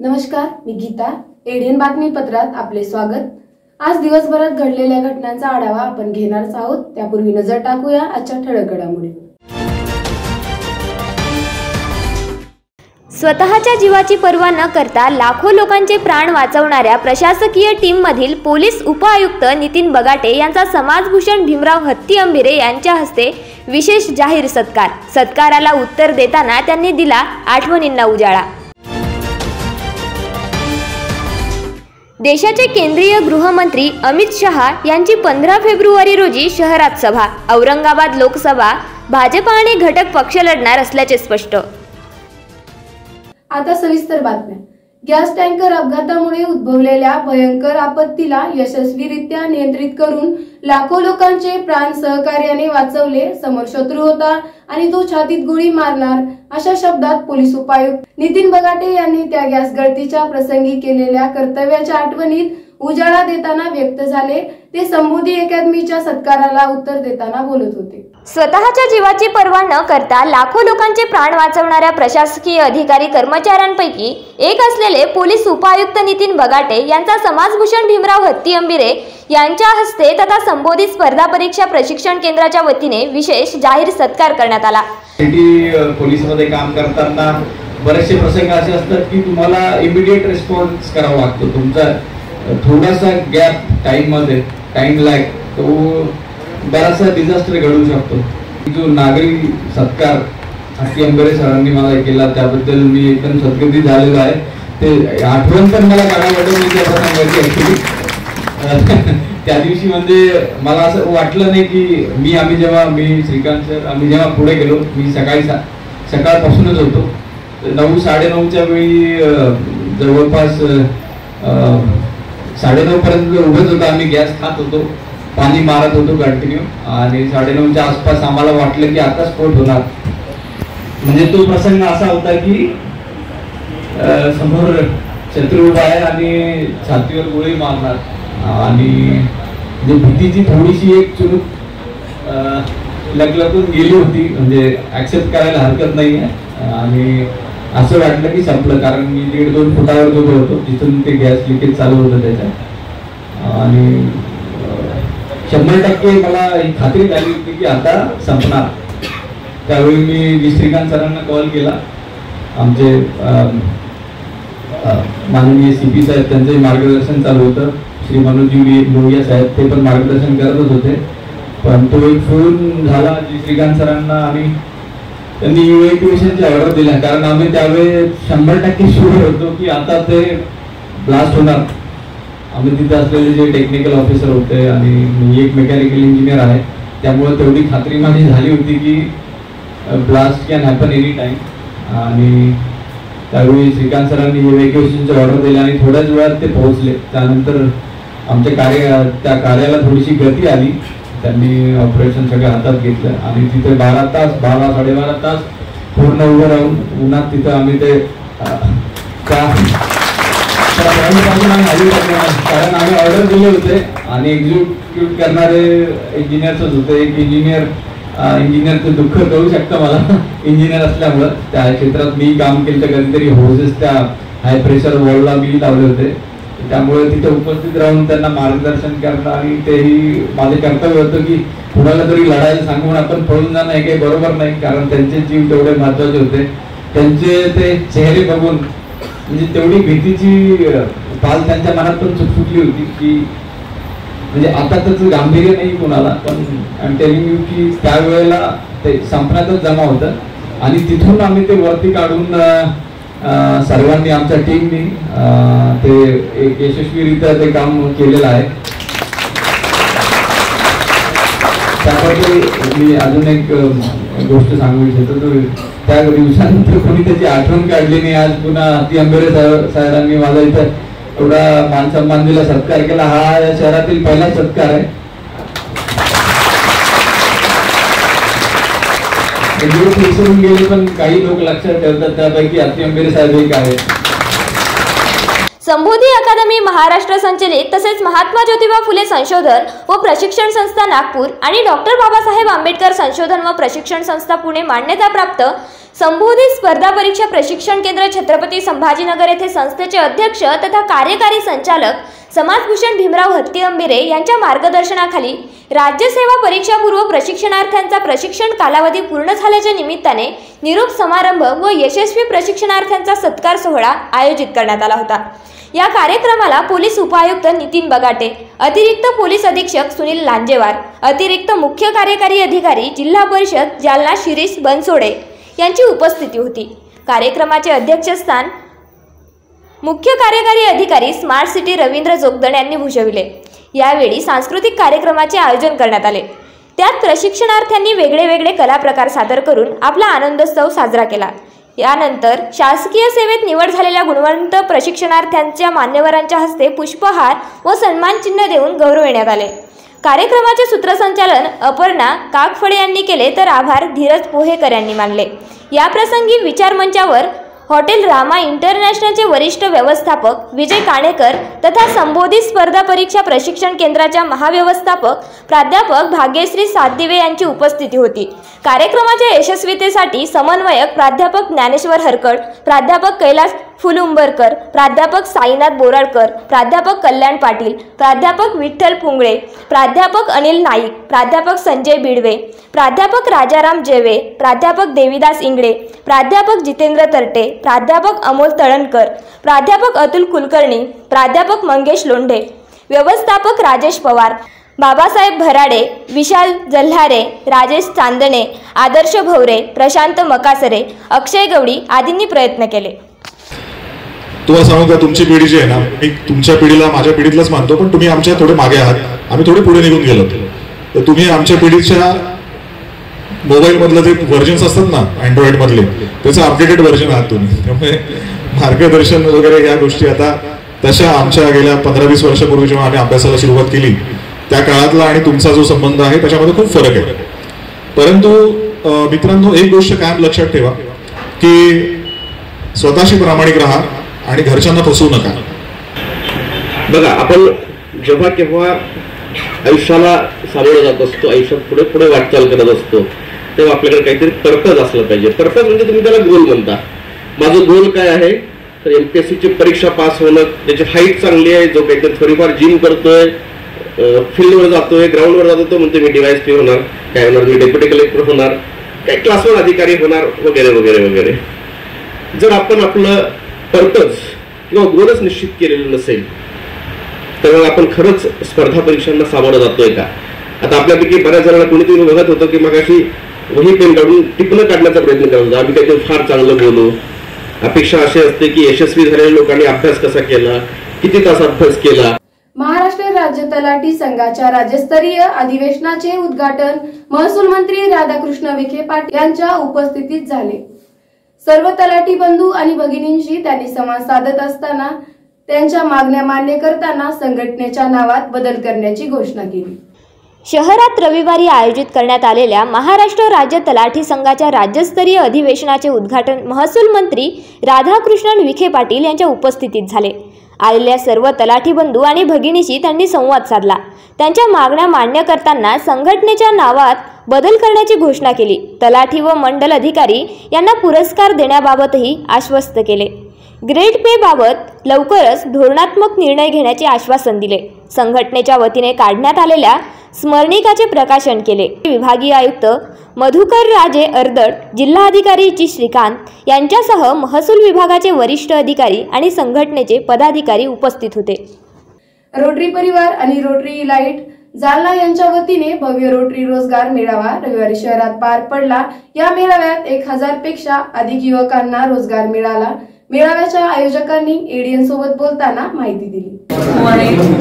नमस्कार, मी गीता. एडीएन बातमीपत्रात आपले स्वागत. आज दिवसभरात घडलेल्या घटनांचा आढावा आपण घेणारच आहोत. त्यापूर्वी नजर टाकूया आजच्या ठळक घडामोडींवर. स्वतःच्या जीवाची पर्वा न करता लाखो लोकांचे प्राण वाचवणाऱ्या प्रशासकीय टीम मधील पोलीस उपआयुक्त नितीन बगाटे यांचा समाजभूषण भीमराव हत्ती अंबिरे यांच्या हस्ते विशेष जाहीर सत्कार. सत्काराला उत्तर देताना त्यांनी दिला आठवणींना उजाळा. देशाचे केंद्रीय गृहमंत्री अमित शहा यांची 15 फेब्रुवारी रोजी शहरात सभा. औरंगाबाद लोकसभा भाजप आणि घटक पक्ष लढणार असल्याचे स्पष्ट. आता सविस्तर बातम्या. गॅस टँकर अपघातामुळे उद्भवलेल्या भयंकर आपत्तीला यशस्वीरित्या नियंत्रित करून लाखो लोकांचे प्राण सहकार्याने वाचवले. समोर शत्रू होता आणि तो छातीत गोळी मारणार, अशा शब्दात पोलीस उपायुक्त नितीन बगाटे यांनी त्या गॅस गळतीच्या प्रसंगी केलेल्या कर्तव्याच्या आठवणीत उजाळा देताना व्यक्त झाले. ते संबोधी अकादमीच्या सत्काराला उत्तर देताना बोलत होते. स्वतःच्या जीवाची पर्वा न करता लाखो लोकांचे प्राण वाचवणाऱ्या प्रशासकीय अधिकारी कर्मचाऱ्यांपैकी एक असलेले पोलीस उपायुक्त नितीन बगाटे यांचा समाजभूषण भीमराव हत्ती अंबिरे यांच्या हस्ते तथा संबोधित स्पर्धा परीक्षा प्रशिक्षण केंद्राच्या वतीने विशेष जाहीर सत्कार करण्यात आला. पोलीसमध्ये काम करताना बरेचसे प्रसंग असे असतात की तुम्हाला इमिडिएट रिस्पॉन्स करावा लागतो. तुमचा थोडासा गॅप टाइम लॅग तो बराचसा डिझास्टर घडू शकतो. जो नागरी सत्कार हत्ती अंबिरे सरांनी मला केला त्याबद्दल मी एकदम सद्गती झालेलो आहे. ते आठवण पण मला काढायला त्या प्रसंगाची ऍक्च्युली त्या दिवशी म्हणजे मला असं वाटलं नाही की आम्ही श्रीकांत सर आम्ही जेव्हा पुढे गेलो, मी सकाळपासूनच होतो. 9-9:30च्या वेळी जवळपास 9:30 पर्यंत उभंच होतो. आम्ही गॅस खात होतो, पाणी मारत होतो कंटिन्यू आणि 9:30च्या आसपास आम्हाला वाटलं की आता स्फोट होणार. म्हणजे तो प्रसंग असा होता की समोर शत्रू उभा आहे आणि छातीवर गोळी मारणार आणि म्हणजे भीतीची थोडीशी एक चुरूक लगलगून गेली होती. म्हणजे ऍक्सेप्ट करायला हरकत नाही आहे आणि असं वाटलं की संपलं. कारण मी 1.5-2 फुटावर उभं होतो जिथून ते गॅस लिकेज चालू होतं त्याच्यात आणि 100% मला ही खात्री झाली होती की आता संपणार. त्यावेळी मी श्रीकांत सरांना कॉल केला. आमचे माननीय CP साहेब त्यांचे मार्गदर्शन चालू होतं. श्री मनोजी लोहिया साहेब ते पण मार्गदर्शन करतच होते. पण तो एक फोन झाला श्रीकांत सरांना आणि त्यांनी इव्हॅक्युएशनची ऑर्डर दिल्या. कारण आम्ही त्यावेळी 100% शुअर होतो की आता ते ब्लास्ट होणार. आम्ही तिथे असलेले जे टेक्निकल ऑफिसर होते आणि मी एक मेकॅनिकल इंजिनियर आहे, त्यामुळे तेवढी खात्री माझी झाली होती की blast can happen any time. आणि त्यावेळी श्रीकांत सरांनी इव्हॅक्युएशनची ऑर्डर दिली आणि थोड्याच वेळात ते पोहोचले. त्यानंतर आमच्या त्या कार्याला थोडीशी गती आली. त्यांनी ऑपरेशन सगळं हातात घेतलं आणि तिथे 12-12.5 तास पूर्ण उभं राहून उन्हात तिथं आम्ही ते कारण आम्ही ऑर्डर दिले होते आणि एक्झिक्यूट करणारे इंजिनियर्सच होते. एक इंजिनियरचं दुःख कळू शकतं मला, इंजिनियर असल्यामुळं त्या क्षेत्रात मी काम केलं तर कधीतरी होजेस त्या हाय प्रेशर वॉलला मी लावले होते. त्यामुळे तिथे उपस्थित राहून त्यांना मार्गदर्शन करणं आणि तेही माझे कर्तव्य होतं की कुणाला तरी लढायला सांगून आपण पळून जाणं हे काही बरोबर नाही. कारण त्यांचे जीव तेवढे महत्वाचे होते. त्यांचे ते चेहरे बघून म्हणजे तेवढी भीतीची पाल त्यांच्या मनात पण सुटली होती की म्हणजे आता त्याचं गांभीर्य नाही कुणाला, पण आय एम टेलिंग यू की त्यावेळेला ते संपण्यातच जमा होतं. आणि तिथून आम्ही ते वरती काढून सर्वांनी आमच्या टीमनी ते एक यशस्वीरित्या ते काम केलेलं आहे. त्याबद्दल मी अजून एक गोष्ट सांगू इच्छितो. त्या दिवसानंतर कोणी त्याची आठवण काढली नाही. आज पुन्हा हत्ती अंबिरे साहेबांनी माझा इथं एवढा मान सन्मान दिला, सत्कार केला. हा या शहरातील पहिला सत्कार आहे दिवस विसरून गेले, पण काही लोक लक्षात ठेवतात, त्यापैकी आरती अंबेरे साहेब एक आहे. संबोधी अकादमी महाराष्ट्र संचलित तसेच महात्मा ज्योतिबा फुले संशोधन व प्रशिक्षण संस्था नागपूर आणि डॉक्टर बाबासाहेब आंबेडकर संशोधन व प्रशिक्षण संस्था पुणे मान्यताप्राप्त संबोधी स्पर्धा परीक्षा प्रशिक्षण केंद्र छत्रपती संभाजीनगर येथे संस्थेचे अध्यक्ष तथा कार्यकारी संचालक समाजभूषण भीमराव हत्ती अंबिरे यांच्या मार्गदर्शनाखाली राज्यसेवा परीक्षापूर्व प्रशिक्षणार्थ्यांचा प्रशिक्षण कालावधी पूर्ण झाल्याच्या निमित्ताने निरोप समारंभ व यशस्वी प्रशिक्षणार्थ्यांचा सत्कार सोहळा आयोजित करण्यात आला होता. या कार्यक्रमाला पोलीस उपायुक्त नितीन बगाटे, अतिरिक्त पोलीस अधीक्षक सुनील लांजेवार, अतिरिक्त मुख्य कार्यकारी अधिकारी जिल्हा परिषद जालना शिरीष बनसोडे यांची उपस्थिती होती. कार्यक्रमाचे अध्यक्षस्थान मुख्य कार्यकारी अधिकारी स्मार्ट सिटी रवींद्र जोगदण यांनी भूषविले. यावेळी सांस्कृतिक कार्यक्रमाचे आयोजन करण्यात आले. त्यात प्रशिक्षणार्थ्यांनी वेगळे कला प्रकार सादर करून आपला आनंदोत्सव साजरा केला. यानंतर शासकीय सेवेत निवड झालेल्या गुणवंत प्रशिक्षणार्थ्यांच्या मान्यवरांच्या हस्ते पुष्पहार व सन्मान चिन्ह देऊन गौरविण्यात आले. कार्यक्रमाचे सूत्रसंचालन अपर्णा काकफळे यांनी केले तर आभार धीरज पोहेकर यांनी मानले. याप्रसंगी विचार मंचावर हॉटेल रामा इंटरनॅशनलचे वरिष्ठ व्यवस्थापक विजय काणेकर तथा संबोधी स्पर्धा परीक्षा प्रशिक्षण केंद्राच्या महाव्यवस्थापक प्राध्यापक भाग्यश्री सातदिवे यांची उपस्थिती होती. कार्यक्रमाच्या यशस्वीतेसाठी समन्वयक प्राध्यापक ज्ञानेश्वर हरकड, प्राध्यापक कैलास फुलुंबरकर, प्राध्यापक साईनाथ बोराडकर, प्राध्यापक कल्याण पाटील, प्राध्यापक विठ्ठल पुंगळे, प्राध्यापक अनिल नाईक, प्राध्यापक संजय बिडवे, प्राध्यापक राजाराम जेवे, प्राध्यापक देविदास इंगळे, प्राध्यापक जितेंद्र तरटे, प्राध्यापक अमोल तळणकर, प्राध्यापक अतुल कुलकर्णी, प्राध्यापक मंगेश लोंढे, व्यवस्थापक राजेश पवार, बाबासाहेब भराडे, विशाल जल्हारे, राजेश चांदणे, आदर्श भवरे, प्रशांत मकासरे, अक्षय गवडी आदींनी प्रयत्न केले. तुम्हाला सांगू का, तुमची पिढी जी आहे ना, मी तुमच्या पिढीला माझ्या पिढीतलंच मानतो, पण तुम्ही आमच्या थोडे मागे आहात, आम्ही थोडे पुढे निघून गेलो. तर तुम्ही आमच्या पिढीच्या मोबाईल मधलं जे व्हर्जन्स असतात ना अँड्रॉइड मधले, त्याचं अपडेटेड व्हर्जन आहात तुम्ही. त्यामुळे मार्गदर्शन वगैरे या गोष्टी आता तशा आमच्या गेल्या 15-20 वर्षापूर्वी जेव्हा आम्ही अभ्यासाला सुरुवात केली त्या काळातला आणि तुमचा जो संबंध आहे त्याच्यामध्ये खूप फरक आहे. परंतु मित्रांनो, एक गोष्ट कायम लक्षात ठेवा की स्वतःशी प्रामाणिक राहा आणि घरच्यांना फसवू नका. बघा, आपण जेव्हा केव्हा आयुष्याला सामोरं जात असतो, आयुष्यात पुढे पुढे वाटचाल करत असतो, तेव्हा आपल्याकडे काहीतरी पर्पज असलं पाहिजे. पर्पज म्हणजे तुम्ही त्याला गोल म्हणता. माझं गोल काय आहे तर MPSCची परीक्षा पास होणं, त्याची हाईट चांगली आहे, जो काहीतरी थोडीफार जिम करतोय, फील्डवर जातोय, ग्राउंडवर जातो, तो म्हणतो मी DYSP होणार, काय होणार, मी डेप्युटी कलेक्टर होणार, काय क्लास 1 अधिकारी होणार, वगैरे वगैरे वगैरे. जर आपण आपलं पर्पज किंवा गोलच निश्चित केलेलं नसेल तर मग आपण खरंच स्पर्धा परीक्षांना सामोरं जातोय का? आता आपल्यापैकी बऱ्याच जणांना कोणीतरी बघत होतं की मग अशी वही पेन काढून टिपणं काढण्याचा प्रयत्न करत होता, आम्ही काहीतरी फार चांगलं बोलू. अपेक्षा अशी असते की यशस्वी झालेल्या लोकांनी अभ्यास कसा केला, किती तास अभ्यास केला. महाराष्ट्र राज्य तलाठी संघाच्या राज्यस्तरीय अधिवेशनाचे उद्घाटन महसूल मंत्री राधाकृष्ण विखे पाटील यांच्या उपस्थितीत झाले. सर्व तलाठी बंधू आणि भगिनींशी त्यांनी संवाद साधत असताना त्यांच्या मागण्या मान्य करताना संघटनेच्या नावात बदल करण्याची घोषणा केली. शहरात रविवारी आयोजित करण्यात आलेल्या महाराष्ट्र राज्य तलाठी संघाच्या राज्यस्तरीय अधिवेशनाचे उद्घाटन महसूल मंत्री राधाकृष्णन विखे पाटील यांच्या उपस्थितीत झाले. आलेल्या सर्व तलाठी बंधू आणि भगिनीशी त्यांनी संवाद साधला. त्यांच्या मागण्या मान्य करताना संघटनेच्या नावात बदल करण्याची घोषणा केली. तलाठी व मंडल अधिकारी यांना पुरस्कार देण्याबाबतही आश्वस्त केले. ग्रेड पे बाबत लवकरच धोरणात्मक निर्णय घेण्याचे आश्वासन दिले. संघटनेच्या वतीने काढण्यात आलेल्या स्मरणिकाचे प्रकाशन केले. विभागीय आयुक्त मधुकर राजे अर्दड, जिल्हाधिकारी जी श्रीकांत यांच्यासह महसूल विभागाचे वरिष्ठ अधिकारी आणि संघटनेचे पदाधिकारी उपस्थित होते. रोटरी परिवार आणि रोटरी इलाइट जालना यांच्या वतीने भव्य रोटरी रोजगार मेळावा रविवारी शहरात पार पडला. या मेळाव्यात 1000 पेक्षा अधिक युवकांना रोजगार मिळाला. मेळाव्याच्या आयोजकांनी एडीएन सोबत बोलताना माहिती दिली.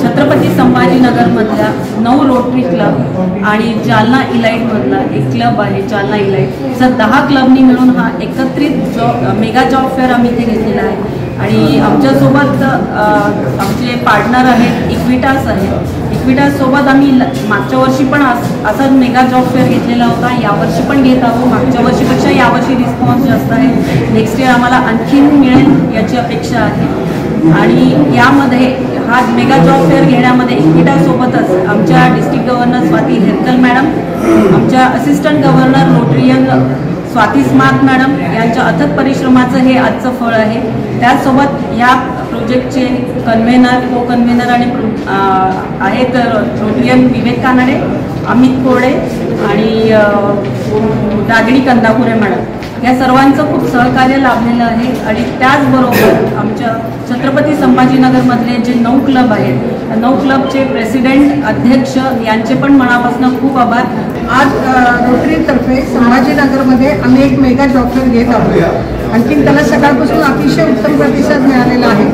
छत्रपती संभाजीनगर मधल्या 9 रोटरी क्लब आणि जालना इलाइट मधला एक क्लब आहे जालना इलाइट. जर 10 क्लबनी मिळून हा एकत्रित मेगा जॉब फेअर आम्ही इथे घेतलेला आहे. आणि आमच्यासोबत आमचे पार्टनर आहेत इक्विटास आहेत. इक्विटास सोबत आम्ही मागच्या वर्षी पण असाच मेगा जॉब फेअर घेतलेला होता, यावर्षी पण घेत आहोत. मागच्या वर्षीपेक्षा यावर्षी रिस्पॉन्स जास्त आहे. नेक्स्ट इयर आम्हाला आणखीन मिळेल याची अपेक्षा आहे. आणि यामध्ये हा मेगा जॉब फेअर घेण्यामध्ये इक्विटासोबतच आमच्या डिस्ट्रिक्ट गव्हर्नर स्वाती हेरकल मॅडम, आमच्या assistant governor Rotarian Swati smart madam यांच्या अथक परिश्रमाचं हे आजचं फळ आहे. त्याचसोबत या प्रोजेक्टचे कन्व्हेनर, को कन्व्हेनर आणि आहेत रोटरियन विवेक कानडे, अमित कोरडे आणि रागिणी कंदाकुरे मॅडम. या सर्वांचं खूप सहकार्य लाभलेलं आहे. आणि त्याचबरोबर आमच्या छत्रपती संभाजीनगरमधले जे 9 क्लब आहेत, 9 क्लबचे प्रेसिडेंट, अध्यक्ष यांचे पण मनापासून खूप आभार. आज रोटरीतर्फे संभाजीनगरमध्ये आम्ही एक मेगा जॉब फेअर घेत आहोत. आणखीन त्याला सकाळपासून अतिशय उत्तम प्रतिसाद मिळालेला आहे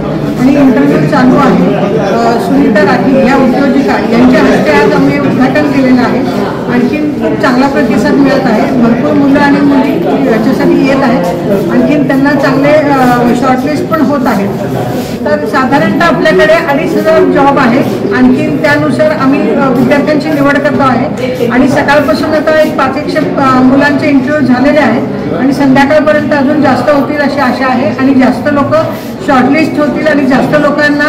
आणि इंटरव्ह्यू चालू आहे. सुनीता राठी या उद्योजिका यांच्या हस्ते आज आम्ही उद्घाटन केलेलं आहे. आणखीन खूप चांगला प्रतिसाद मिळत आहे. भरपूर मुलं आणि मुली याच्यासाठी येत आहेत. आणखीन त्यांना चांगले शॉर्टलिस्ट पण होत आहेत. तर साधारणतः आपल्याकडे 2,500 जॉब आहेत. आणखीन त्यानुसार आम्ही विद्यार्थ्यांची निवड करतो आहे. आणि सकाळपासून आता एक 500 मुलांचे इंटरव्ह्यू झालेले आहेत आणि संध्याकाळपर्यंत अजून जास्त होतील अशी आशा आहे. आणि जास्त लोक शॉर्टलिस्ट होतील आणि जास्त लोकांना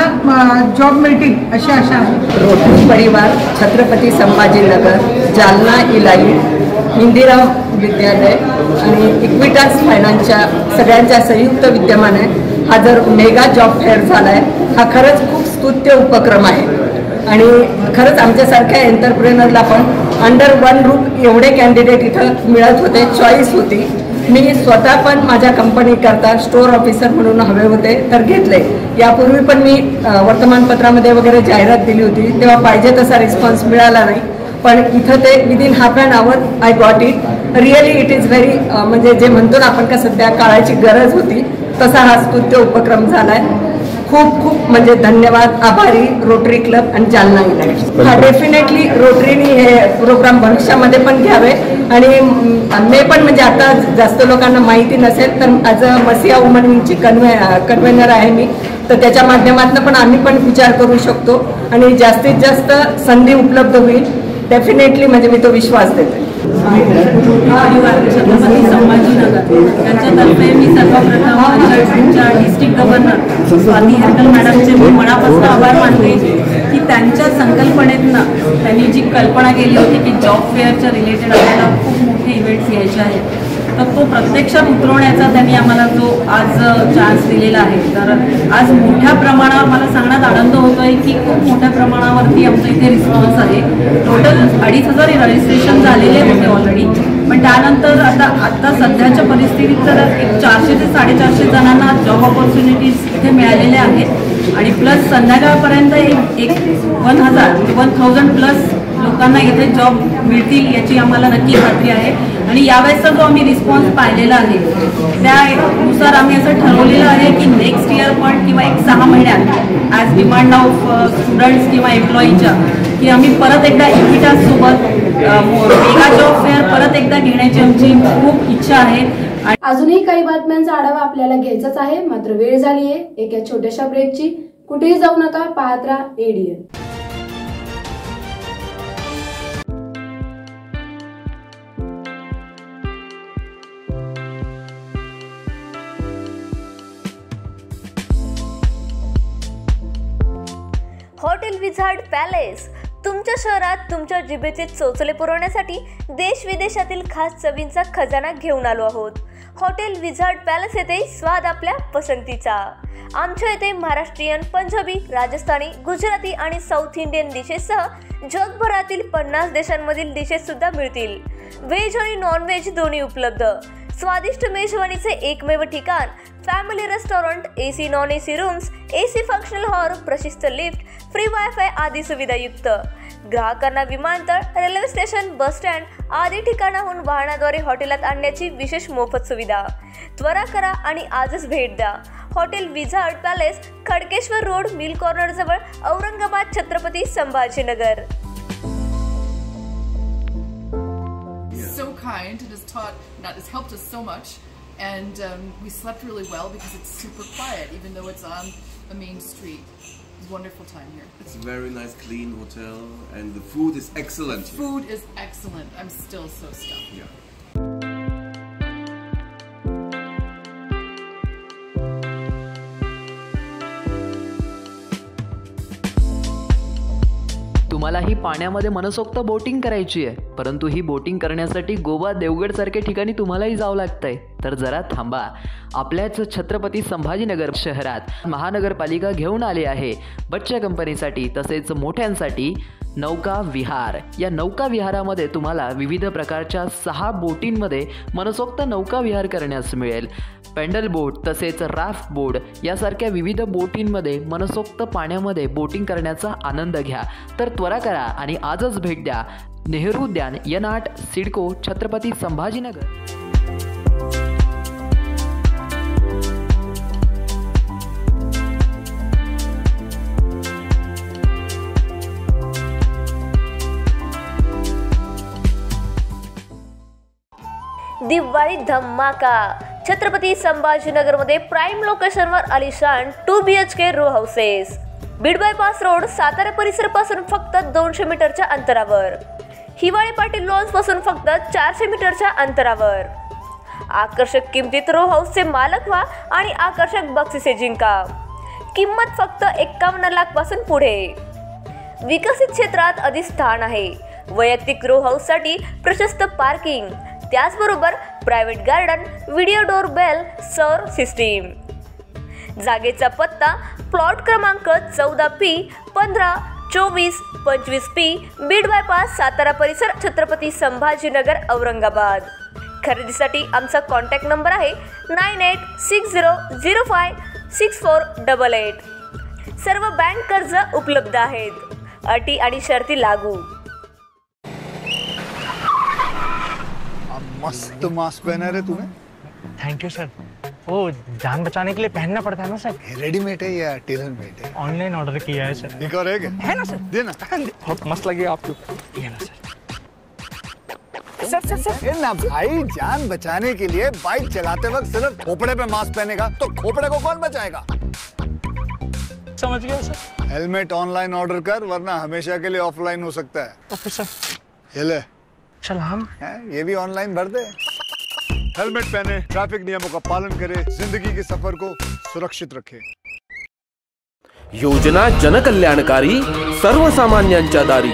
जॉब मिळतील अशी आशा आहे. रोटरी परिवार, छत्रपती संभाजीनगर, जालना इलाइट, इंदिरा विद्यालय आणि इक्विटास फायनान्सच्या सगळ्यांच्या संयुक्त विद्यमाने हा जर मेगा जॉब फेअर झाला आहे, हा खरंच खूप स्तुत्य उपक्रम आहे. आणि खरंच आमच्यासारख्या एंटरप्रेनरला पण अंडर वन रूफ एवढे कॅन्डिडेट इथं मिळत होते, चॉईस होती. मी स्वतः पण माझ्या कंपनीकरता स्टोअर ऑफिसर म्हणून हवे होते तर घेतले. यापूर्वी पण मी वर्तमानपत्रामध्ये वगैरे जाहिरात दिली होती, तेव्हा पाहिजे तसा रिस्पॉन्स मिळाला नाही. पण इथं ते within half an hour I got it. Really it is very म्हणजे जे म्हणतो ना आपण का सध्या काळाची गरज होती तसा हा स्तुत्य उपक्रम झाला आहे. खूप खूप म्हणजे धन्यवाद, आभारी रोटरी क्लब आणि जालना इलाइट. हा डेफिनेटली रोटरीनी हे प्रोग्राम भविष्यामध्ये पण घ्यावे. आणि मी पण म्हणजे आता जास्त लोकांना माहिती नसेल तर ॲज अ मसिया वुमन विंगची कन्व्हेनर आहे मी. तर त्याच्या माध्यमातून पण आम्ही पण विचार करू शकतो आणि जास्तीत जास्त संधी उपलब्ध होईल डेफिनेटली, म्हणजे मी तो विश्वास देते. छत्रपती संभाजीनगर यांच्यातर्फे मी सर्वप्रथम आमच्या डिस्ट्रिक्ट गव्हर्नर स्वाती हेरकल मॅडमचे मी मनापासून आभार मानते की त्यांच्या संकल्पनेतनं त्यांनी जी कल्पना केली होती की जॉब फेअरच्या रिलेटेड आपल्याला खूप मोठे इव्हेंट्स घ्यायचे आहेत, तर तो प्रत्यक्षात उतरवण्याचा त्यांनी आम्हाला जो आज चान्स दिलेला आहे. तर आज मोठ्या प्रमाणावर मला सांगण्यात आनंद होतो आहे की खूप मोठ्या प्रमाणावरती आमचा इथे रिस्पॉन्स आहे. टोटल 2,500 रजिस्ट्रेशन झालेले होते ऑलरेडी. पण त्यानंतर आता सध्याच्या परिस्थितीत तर एक 400 ते 450 जणांना जॉब ऑपॉर्च्युनिटीज इथे मिळालेल्या आहेत. आणि प्लस संध्याकाळपर्यंत एक 1,000 प्लस लोकांना इथे जॉब मिळतील याची आम्हाला नक्की खात्री आहे. आणि यावेळेसचा जो आम्ही रिस्पॉन्स पाहिलेला आहे त्यानुसार आम्ही असं ठरवलेलं आहे की नेक्स्ट इयर पण किंवा एक 6 महिन्यात ॲज डिमांड ऑफ स्टुडंट्स किंवा एम्प्लॉईच्या की आम्ही परत एकदा इक्विटासोबत मेगा जॉब फेअर परत एकदा घेण्याची आमची खूप इच्छा आहे. अजूनही काही बातम्यांचा आढावा आपल्याला घ्यायचाच आहे, मात्र वेळ झाली आहे एका छोट्याशा ब्रेकची. कुठेही जाऊ नका, पाहत राहा ADN. हॉटेल विझार्ड पॅलेस तुमच्या शहरात तुमच्या जिभेचे चोचले पुरवण्यासाठी देश विदेशातील खास चवींचा खजाना घेऊन आलो आहोत. हॉटेल विझार्ड पॅलेस येथे स्वाद आपल्या पसंतीचा. आमच्या येथे महाराष्ट्रीयन, पंजाबी, राजस्थानी, गुजराती आणि साऊथ इंडियन डिशेससह जगभरातील 50 देशांमधील डिशेस सुद्धा मिळतील. व्हेज आणि नॉन व्हेज दोन्ही उपलब्ध. स्वादिष्ट मेजवानीचे एकमेव ठिकाण, family restaurant, AC non AC rooms, AC functional hall, प्रशस्त लिफ्ट, फ्री वायफाय आदी सुविधायुक्त. ग्राहकांना विमानतळ, रेल्वे स्टेशन, बस स्टँड आदी ठिकाणाहून वाहनाद्वारे हॉटेलात आणण्याची विशेष मोफत सुविधा. त्वरा करा आणि आजच भेट द्या. Hotel wizard palace, Khadkeshwar road, mill corner जवळ, Aurangabad, Chhatrapati Sambhajinagar. So kind and has helped us so much, and we slept really well because it's super quiet even though it's on the main street. wonderful time here. It's a very nice, clean hotel, and the food is excellent. The food is excellent. I'm still so stuffed. Yeah. तुम्हाला ही पाण्यामध्ये मनसोक्त boating करायची आहे, परंतु ही boating करण्यासाठी गोवा देवगड सारख्या ठिकाणी तुम्हालाही जावं लागतंय. तर जरा थांबा. आपल्याच छत्रपती संभाजीनगर शहरात महानगरपालिका घेऊन आली आहे बच्चा कंपनीसाठी तसेच मोठ्यांसाठी नौका विहार. या नौका विहारामध्ये तुम्हाला विविध प्रकारच्या 6 बोटींमध्ये मनसोक्त नौका विहार करण्यास मिळेल. पेंडल बोट तसेच राफ्ट बोट यासारख्या विविध बोटींमध्ये मनसोक्त पाण्यामध्ये बोटिंग करण्याचा आनंद घ्या. तर त्वरा करा आणि आजच भेट द्या. नेहरू उद्यान, यनाट, सिडको, छत्रपती संभाजीनगर. दिवाळी धमाका. छत्रपती संभाजीनगरमध्ये प्राईम लोकेशनवर आलिशान 2 BHK row houses. Beed bypass road, Satara परिसरापासून फक्त 200 मीटरच्या अंतरावर. हिवाळी पाटील लॉन्स पासून फक्त 400 मीटरच्या अंतरावर. आकर्षक किमतीत रो हाऊसचे मालक व्हा आणि आकर्षक बक्षिसे जिंका. किंमत फक्त 51 लाख पासून पुढे. विकसित क्षेत्रात अधिष्ठान आहे. वैयक्तिक रो हाऊससाठी प्रशस्त पार्किंग, त्याचबरोबर private garden, video door bell, सौर सिस्टीम. जागेचा पत्ता प्लॉट क्रमांक 14P 15 24 25P Beed bypass, Satara परिसर, छत्रपती संभाजीनगर, औरंगाबाद. खरेदीसाठी आमचा कॉन्टॅक्ट नंबर आहे 9860056488. सर्व बँक कर्ज उपलब्ध आहेत. अटी आणि शर्ती लागू. मस्त मास्क पहना है तुम्हें. Thank you sir. वो जान बचाने के लिए पहनना पड़ता है ना सर. रेडीमेड है या टेलर मेड है? ऑनलाइन ऑर्डर किया है सर. एक और है ना सर. देना. बहुत मस्त लगे आपको. ये ना सर. सर ना भाई, जान बचाने के लिए बाइक चलाते वक्त सिर्फ खोपड़े पे मास्क पहनेगा तो खोपड़े को कौन बचाएगा? समझ गया सर. हेलमेट ऑनलाइन ऑर्डर कर, वरना हमेशा के लिए ऑफलाइन हो सकता है. Okay sir. ये ले. चल हम ये भी ऑनलाइन भर दे. हेलमेट पहने, ट्रैफिक नियमों का पालन करे, जिंदगी के सफर को सुरक्षित रखे. योजना जनकल्याणकारी, सर्वसामान्यांच्या दारी.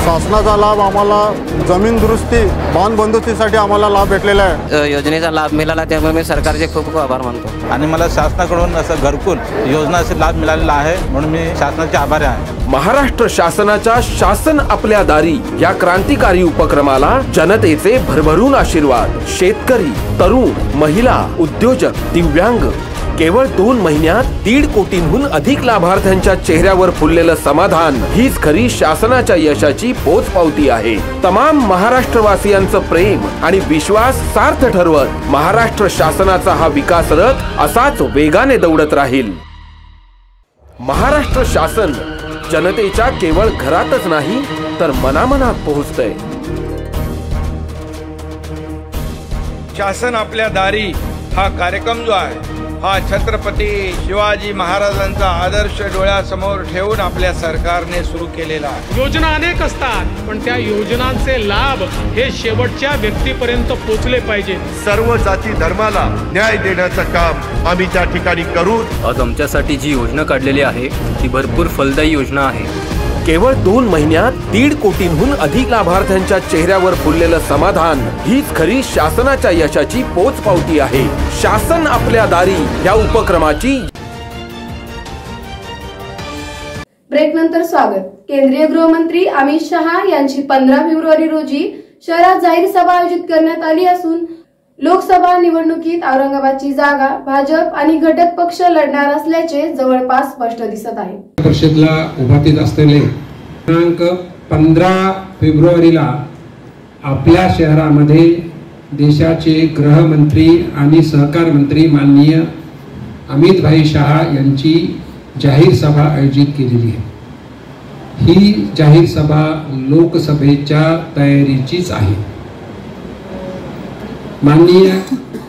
शासनाचा लाभ आम्हाला जमीन दुरुस्ती, बांध बंदोबस्तीसाठी आम्हाला लाभ भेटलेला आहे. योजनेचा लाभ मिळाला त्यामुळे मी सरकारचे खूप खूप आभार मानतो. आणि मला शासनाकडून असं घरकुल योजनाचा लाभ मिळालेला आहे म्हणून मी शासनाचे आभारी आहे. महाराष्ट्र शासनाच्या शासन आपल्या दारी या क्रांतिकारी उपक्रमाला जनतेचे भरभरून आशीर्वाद. शेतकरी, तरुण, महिला, उद्योजक, दिव्यांग. केवळ 2 महिन्यात 1.5 कोटींहून अधिक लाभार्थ्यांच्या चेहऱ्यावर फुललेलं समाधान हीच खरी शासनाच्या यशाची पोचपावती आहे. तमाम महाराष्ट्रवासियांचं प्रेम आणि विश्वास सार्थ ठरवत महाराष्ट्र शासनाचा हा विकास रथ असाच वेगाने दौडत राहील. महाराष्ट्र शासन जनतेच्या केवळ घरातच नाही तर मनामनात पोहोचतंय. शासन आपल्या दारी हा कार्यक्रम जो आहे हा छत्रपती शिवाजी महाराजांचा आदर्श डोळ्यासमोर ठेवून आपल्या सरकारने सुरू केलेला आहे. योजना अनेक असतात पण त्या योजनांचे लाभ हे शेवटच्या व्यक्तीपर्यंत पोहोचले पाहिजे. सर्व जाती धर्माला न्याय देण्याचं काम आम्ही त्या ठिकाणी करू. आज आमच्यासाठी जी योजना काढलेली आहे ती भरपूर फलदायी योजना आहे. केवळ 2 महिन्यात 1.5 कोटींहून अधिक लाभार्थ्यांच्या चेहऱ्यावर फुललेलं समाधान हीच खरी शासनाच्या यशाची पोचपावती आहे. शासन आपल्या दारी या उपक्रमाची. ब्रेक नंतर स्वागत. केंद्रीय गृहमंत्री अमित शहा यांची 15 फेब्रुवारी रोजी शहरात जाहीर सभा आयोजित करण्यात आली असून लोकसभा निवडणुकीत औरंगाबादची जागा भाजप आणि घटक पक्ष लढणार असल्याचे जवळपास स्पष्ट दिसत आहे. परिषदेला उपस्थित असलेले दिनांक 15 फेब्रुवारीला आपल्या शहरामध्ये देशाचे गृहमंत्री आणि सहकार मंत्री माननीय अमित भाई शहा यांची जाहीर सभा आयोजित केलेली आहे. ही जाहीर सभा लोकसभेच्या तयारीचीच आहे. माननीय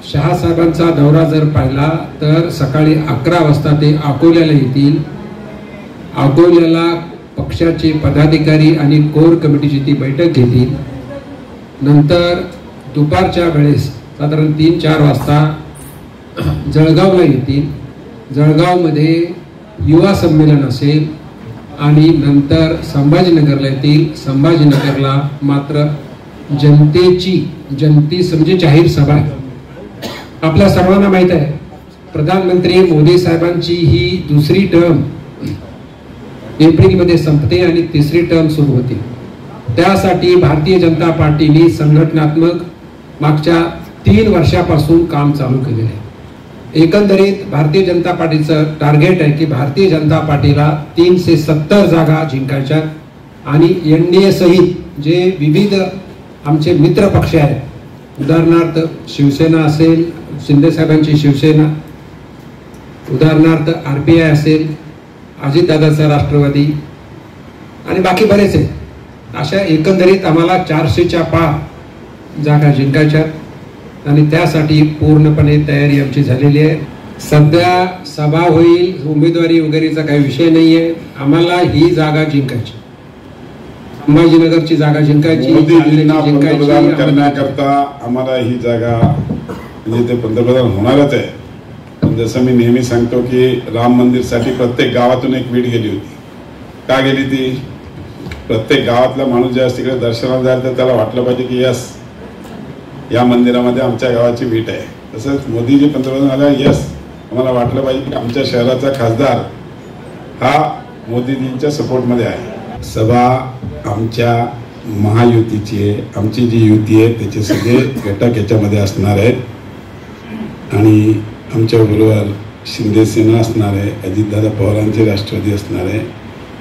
शहा साहेबांचा दौरा जर पाहिला तर सकाळी 11 वाजता ते अकोल्याला येतील अकोल्याला पक्षाचे पदाधिकारी आणि कोर कमिटीची ती बैठक घेतील. नंतर दुपारच्या वेळेस साधारण 3-4 वाजता जळगावला येतील. जळगावमध्ये युवा संमेलन असेल आणि नंतर संभाजीनगरला येतील. संभाजीनगरला मात्र जनतेची म्हणजे जाहीर सभा आहे. आपल्या सर्वांना माहित आहे प्रधानमंत्री मोदी साहेबांची ही दुसरी टर्म एप्रिलमध्ये संपते आणि तिसरी टर्म सुरू होते. त्यासाठी भारतीय जनता पार्टीने संघटनात्मक मागच्या 3 वर्षापासून काम चालू केलेले आहे. एकंदरीत भारतीय जनता पार्टीचं टार्गेट आहे की भारतीय जनता पार्टीला 370 जागा जिंकायच्या आणि NDA सहित जे विविध आमचे मित्र पक्ष आहेत, उदाहरणार्थ शिवसेना असेल, शिंदे साहेबांची शिवसेना, उदाहरणार्थ RPI असेल, अजितदादाचा राष्ट्रवादी आणि बाकी बरेच आहेत. अशा एकंदरीत आम्हाला 400च्या पार जागा जिंकायच्या आणि त्यासाठी पूर्णपणे तयारी आमची झालेली आहे. सध्या सभा होईल, उमेदवारी वगैरेचा काही विषय नाही आहे. आम्हाला ही जागा जिंकायची, संभाजीनगरची जागा जिंकायची, पंतप्रधान करण्याकरता आम्हाला ही जागा म्हणजे ते पंतप्रधान होणारच आहे. पण जसं मी नेहमी सांगतो की राम मंदिरसाठी प्रत्येक गावातून एक वीट गेली होती. का गेली ती? प्रत्येक गावातला माणूस ज्या तिकडे दर्शनाला जाईल तर त्याला वाटलं पाहिजे की यस, या मंदिरामध्ये आमच्या गावाची वीट आहे. तसंच मोदीजी पंतप्रधान आल्या, यस, आम्हाला वाटलं पाहिजे की आमच्या शहराचा खासदार हा मोदीजींच्या सपोर्टमध्ये आहे. सभा आमच्या महायुतीची आहे. आमची जी युती आहे त्याचे सगळे घटक याच्यामध्ये असणार आहेत आणि आमच्या बरोबर शिंदे सेना असणार आहे, अजितदादा पवारांचे राष्ट्रवादी असणार आहे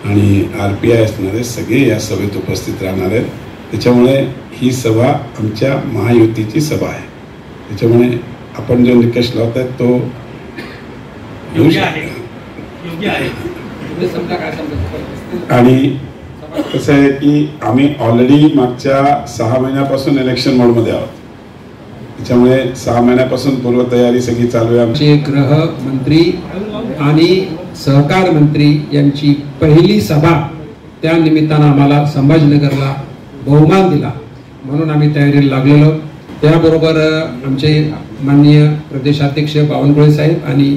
आणि RPI असणार आहे. सगळे या सभेत उपस्थित राहणार आहेत. त्याच्यामुळे ही सभा आमच्या महायुतीची सभा आहे. त्याच्यामुळे आपण जो निकष लावताय तो योग्य आहे. आणि कसं आहे की आम्ही ऑलरेडी मागच्या 6 महिन्यापासून इलेक्शन मोडमध्ये आहोत. त्याच्यामुळे 6 महिन्यापासून पूर्वतयारी सगळी चालू आहे. आमचे गृहमंत्री आणि सहकार मंत्री यांची पहिली सभा, त्या निमित्तानं आम्हाला संभाजीनगरला बहुमान दिला म्हणून आम्ही तयारीला लागलेलो. त्याबरोबर आमचे माननीय प्रदेशाध्यक्ष बावनकुळे साहेब आणि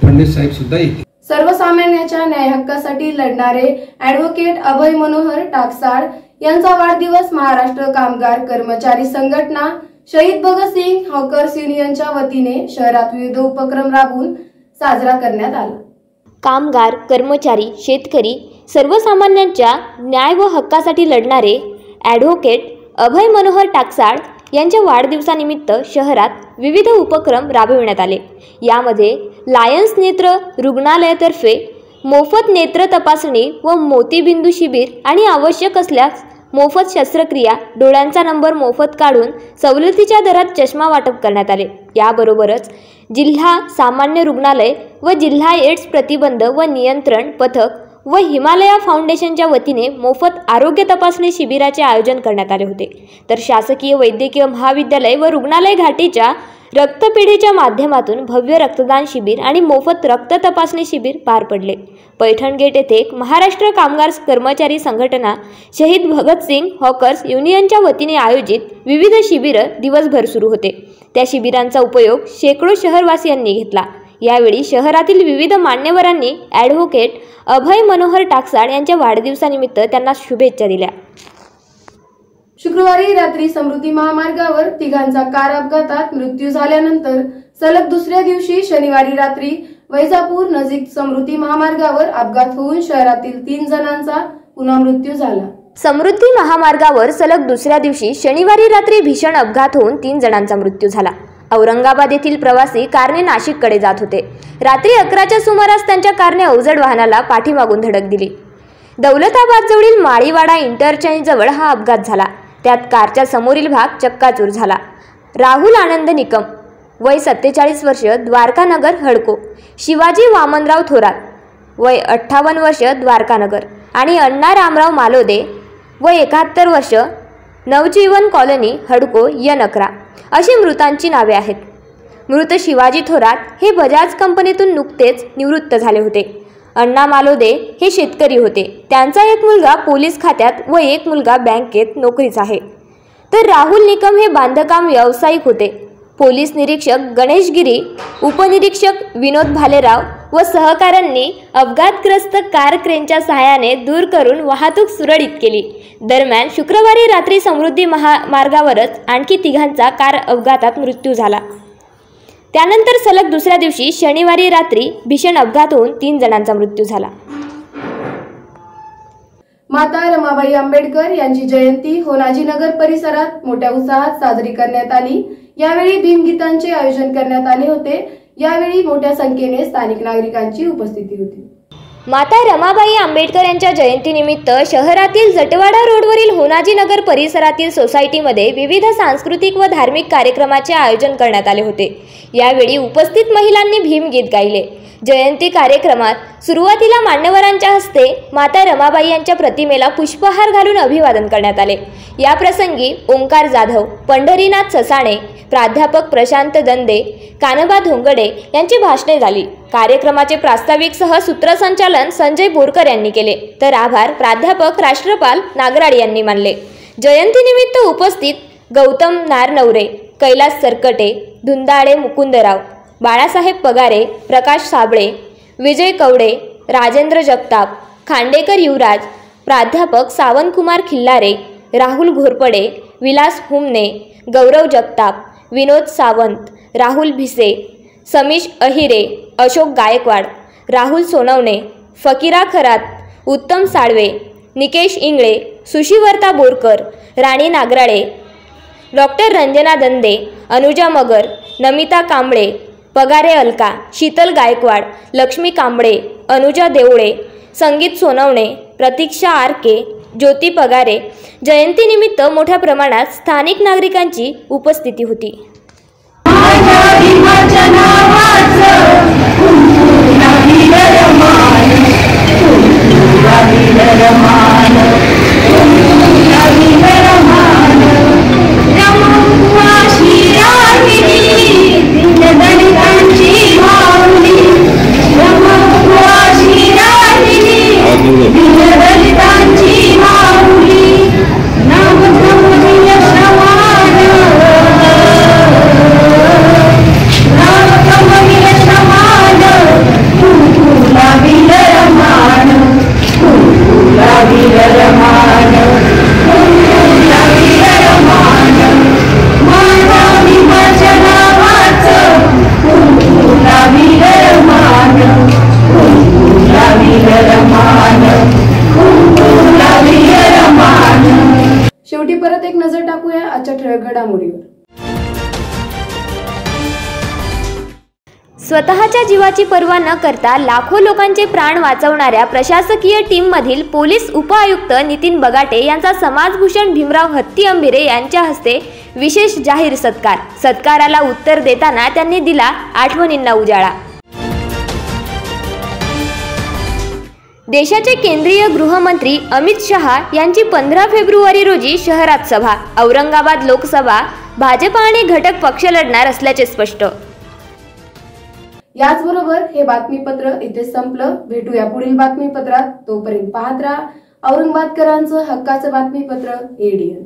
फडणवीस साहेब सुद्धा येतील. सर्वसामान्यांच्या न्याय हक्कासाठी लढणारे ॲडव्होकेट अभय मनोहर टाकसाळ यांचा वाढदिवस महाराष्ट्र कामगार कर्मचारी संघटना शहीद भगतसिंग हॉकर्स युनियनच्या वतीने शहरात विविध उपक्रम राबवून साजरा करण्यात आला. कामगार, कर्मचारी, शेतकरी, सर्वसामान्यांच्या न्याय व हक्कासाठी लढणारे ॲडव्होकेट अभय मनोहर टाकसाळ यांच्या वाढदिवसानिमित्त शहरात विविध उपक्रम राबविण्यात आले. यामध्ये लायन्स नेत्र रुग्णालयातर्फे मोफत नेत्र तपासणी व मोतीबिंदू शिबिर आणि आवश्यक असल्यास मोफत शस्त्रक्रिया, डोळ्यांचा नंबर मोफत काढून सवलतीच्या दरात चष्मा वाटप करण्यात आले. याबरोबरच जिल्हा सामान्य रुग्णालय व जिल्हा एड्स प्रतिबंध व नियंत्रण पथक व हिमालया फाउंडेशनच्या वतीने मोफत आरोग्य तपासणी शिबिराचे आयोजन करण्यात आले होते. तर शासकीय वैद्यकीय महाविद्यालय व रुग्णालय घाटीच्या रक्तपेढीच्या माध्यमातून भव्य रक्तदान शिबिर आणि मोफत रक्त तपासणी शिबिर पार पडले. पैठण गेट येथे महाराष्ट्र कामगार कर्मचारी संघटना शहीद भगतसिंग हॉकर्स युनियनच्या वतीने आयोजित विविध शिबिरं दिवसभर सुरू होते. त्या शिबिरांचा उपयोग शेकडो शहरवासियांनी घेतला. यावेळी शहरातील विविध मान्यवरांनी ॲडव्होकेट अभय मनोहर टाकसाळ यांच्या वाढदिवसानिमित्त त्यांना शुभेच्छा दिल्या. शुक्रवारी रात्री समृद्धी महामार्गावर तिघांचा कार अपघातात मृत्यू झाल्यानंतर सलग दुसऱ्या दिवशी शनिवारी रात्री वैजापूर नजीक समृद्धी महामार्गावर अपघात होऊन शहरातील 3 जणांचा पुन्हा मृत्यू झाला. समृद्धी महामार्गावर सलग दुसऱ्या दिवशी शनिवारी रात्री भीषण अपघात होऊन 3 जणांचा मृत्यू झाला. औरंगाबाद येथील प्रवासी कारने नाशिककडे जात होते. रात्री 11च्या सुमारास त्यांच्या कारने अवजड वाहनाला पाठीमागून धडक दिली. दौलताबाद जवळील माळीवाडा इंटरचेंज जवळ हा अपघात झाला. त्यात कारच्या समोरील भाग चक्काचूर झाला. राहुल आनंद निकम वय 47 वर्ष द्वारकानगर हडको, शिवाजी वामनराव थोरात वय 58 वर्ष द्वारकानगर आणि अण्णा रामराव मालोदे वय 71 वर्ष नवजीवन कॉलनी हडको N11 अशी मृतांची नावे आहेत. मृत शिवाजी थोरात हे बजाज कंपनीतून नुकतेच निवृत्त झाले होते. अण्णा मालोदे हे शेतकरी होते. त्यांचा एक मुलगा पोलीस खात्यात व एक मुलगा बँकेत नोकरीस आहे. तर राहुल निकम हे बांधकाम व्यावसायिक होते. पोलीस निरीक्षक गणेश गिरी, उपनिरीक्षक विनोद भालेराव व सहकाऱ्यांनी अपघातग्रस्त कार क्रेनच्या सहाय्याने दूर करून वाहतूक सुरळीत केली. दरम्यान शुक्रवारी रात्री समृद्धी महामार्गावरच आणखी तिघांचा कार अपघातात मृत्यू झाला. त्यानंतर सलग दुसऱ्या दिवशी शनिवारी रात्री भीषण अपघात होऊन 3 जणांचा मृत्यू झाला. माता रमाबाई आंबेडकर यांची जयंती होनाजीनगर परिसरात मोठ्या उत्साहात साजरी करण्यात आली. यावेळी भीमगीतांचे आयोजन करण्यात आले होते. यावेळी मोठ्या संख्येने स्थानिक नागरिकांची उपस्थिती होती. माता रमाबाई आंबेडकर यांच्या जयंतीनिमित्त शहरातील जटवाडा रोडवरील होनाजीनगर परिसरातील सोसायटीमध्ये विविध सांस्कृतिक व धार्मिक कार्यक्रमाचे आयोजन करण्यात आले होते. यावेळी उपस्थित महिलांनी भीमगीत गायले. जयंती कार्यक्रमात सुरुवातीला मान्यवरांच्या हस्ते माता रमाबाई यांच्या प्रतिमेला पुष्पहार घालून अभिवादन करण्यात आले. या प्रसंगी ओंकार जाधव, पंढरीनाथ ससाणे, प्राध्यापक प्रशांत दंदे, कानबा धोंगडे यांची भाषणे झाली. कार्यक्रमाचे प्रास्ताविकसह सूत्रसंचालन संजय बोरकर यांनी केले, तर आभार प्राध्यापक राष्ट्रपाल नागराड यांनी मानले. जयंतीनिमित्त उपस्थित गौतम नारनवरे, कैलास सरकटे, धुंदाळे मुकुंदराव, बाळासाहेब पगारे, प्रकाश साबळे, विजय कवडे, राजेंद्र जगताप, खांडेकर युवराज, प्राध्यापक सावंतकुमार खिल्लारे, राहुल घोरपडे, विलास हुमने, गौरव जगताप, विनोद सावंत, राहुल भिसे, समीश अहिरे, अशोक गायकवाड, राहुल सोनवणे, फकीरा खरात, उत्तम साळवे, निकेश इंगळे, सुशीवर्ता बोरकर, राणी नागराळे, डॉक्टर रंजना दंदे, अनुजा मगर, नमिता कांबळे, पगारे अलका, शीतल गायकवाड, लक्ष्मी कांबळे, अनुजा देवळे, संगीत सोनवणे, प्रतीक्षा आरके, ज्योती पगारे. जयंतीनिमित्त मोठ्या प्रमाणात स्थानिक नागरिकांची उपस्थिती होती. शेवटी परत एक नजर टाकूया आजच्या ठळक घडामोडीवर. स्वतःच्या जीवाची पर्वा न करता लाखो लोकांचे प्राण वाचवणाऱ्या प्रशासकीय टीममधील पोलीस उपआयुक्त नितीन बगाटे यांचा समाजभूषण भीमराव हत्ती-अंबिरे यांच्या हस्ते विशेष जाहीर सत्कार. सत्काराला उत्तर देताना त्यांनी दिला आठवणींना उजाळा. देशाचे केंद्रीय गृहमंत्री अमित शहा यांची 15 फेब्रुवारी रोजी शहरात सभा. औरंगाबाद लोकसभा भाजपा आणि घटक पक्ष लढणार असल्याचे स्पष्ट. याचबरोबर हे बातमीपत्र इथे संपलं. भेटूया पुढील बातमीपत्रात. तोपर्यंत पाहत राहा औरंगाबादकरांचं हक्काचं बातमीपत्र ADN.